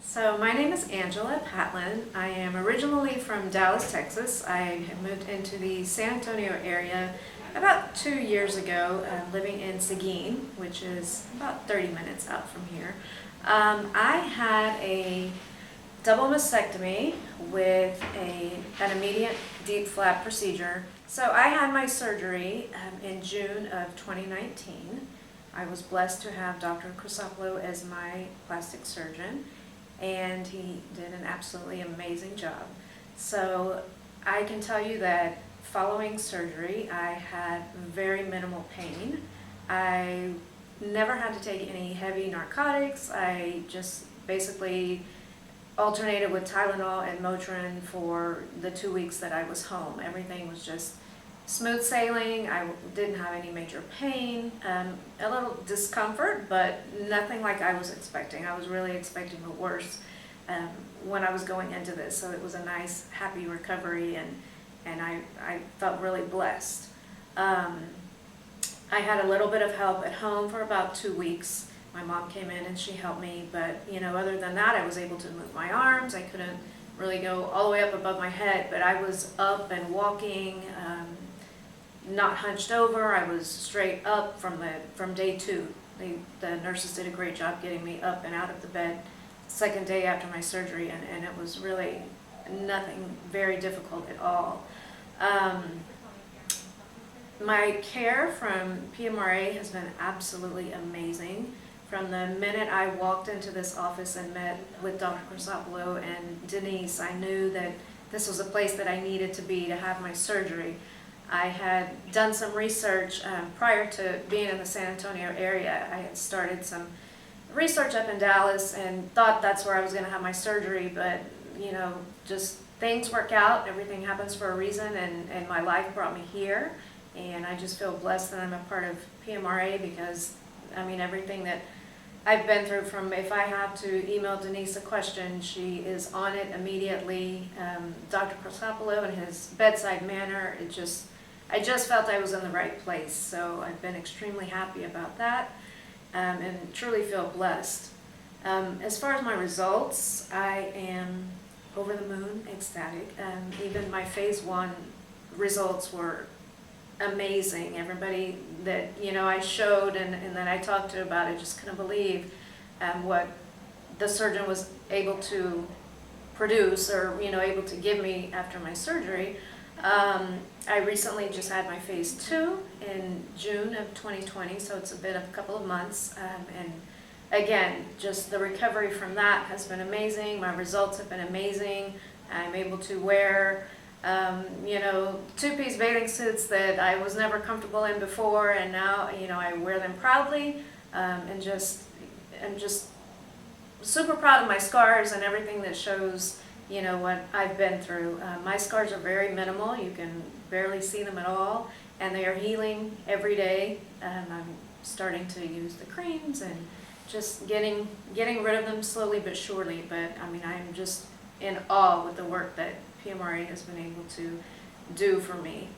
So my name is Angela Patlin. I am originally from Dallas, Texas. I have moved into the San Antonio area about 2 years ago, living in Seguin, which is about 30 minutes out from here. I had a double mastectomy with an immediate DIEP flap procedure. So I had my surgery in June of 2019. I was blessed to have Dr. Crisopolo as my plastic surgeon, and he did an absolutely amazing job. So I can tell you that following surgery, I had very minimal pain. I never had to take any heavy narcotics. I just basically alternated with Tylenol and Motrin for the 2 weeks that I was home. Everything was just smooth sailing. I didn't have any major pain, a little discomfort, but nothing like I was expecting. I was really expecting the worst when I was going into this. So it was a nice, happy recovery, and I felt really blessed. I had a little bit of help at home for about 2 weeks. My mom came in and she helped me, but other than that, I was able to move my arms. I couldn't really go all the way up above my head, but I was up and walking, not hunched over. I was straight up from day 2. The nurses did a great job getting me up and out of the bed second day after my surgery, and it was really nothing very difficult at all. My care from PRMA has been absolutely amazing. From the minute I walked into this office and met with Dr. Crisopolo and Denise, I knew that this was a place that I needed to be to have my surgery. I had done some research prior to being in the San Antonio area. I had started some research up in Dallas and thought that's where I was going to have my surgery, but just things work out. Everything happens for a reason, and my life brought me here, and I just feel blessed that I'm a part of PRMA because, everything that I've been through, from if I have to email Denise a question, she is on it immediately. Dr. Crisopolo and his bedside manner, I just felt I was in the right place. So I've been extremely happy about that, and truly feel blessed. As far as my results, I am over the moon, ecstatic. Even my phase 1 results were amazing. Everybody that I showed and that I talked to about it just couldn't believe what the surgeon was able to produce, or able to give me after my surgery. I recently just had my phase 2 in June of 2020, so it's been a couple of months, and again, just the recovery from that has been amazing. My results have been amazing. I'm able to wear two-piece bathing suits that I was never comfortable in before, and now I wear them proudly, and I'm just super proud of my scars and everything that shows what I've been through. My scars are very minimal. You can barely see them at all, and they are healing every day. I'm starting to use the creams and just getting rid of them slowly but surely, but I'm just in awe with the work that PRMA has been able to do for me.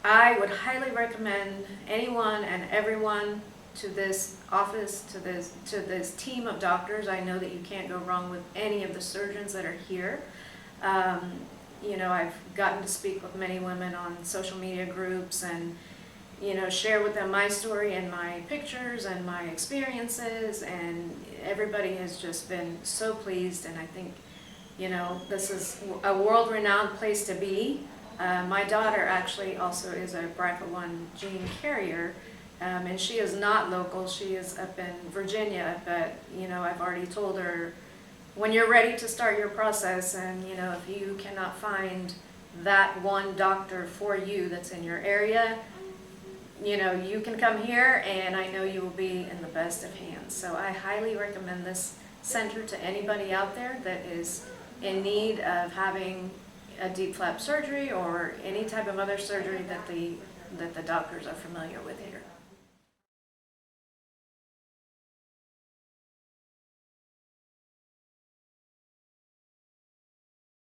I would highly recommend anyone and everyone to this office, to this team of doctors. I know that you can't go wrong with any of the surgeons that are here. I've gotten to speak with many women on social media groups and share with them my story and my pictures and my experiences, and everybody has just been so pleased, and I think this is a world-renowned place to be. My daughter actually also is a BRCA1 gene carrier, and she is not local. She is up in Virginia, but I've already told her, when you're ready to start your process, and if you cannot find that one doctor for you that's in your area, you can come here, and I know you will be in the best of hands. So I highly recommend this center to anybody out there that is in need of having a DIEP flap surgery or any type of other surgery that the doctors are familiar with here.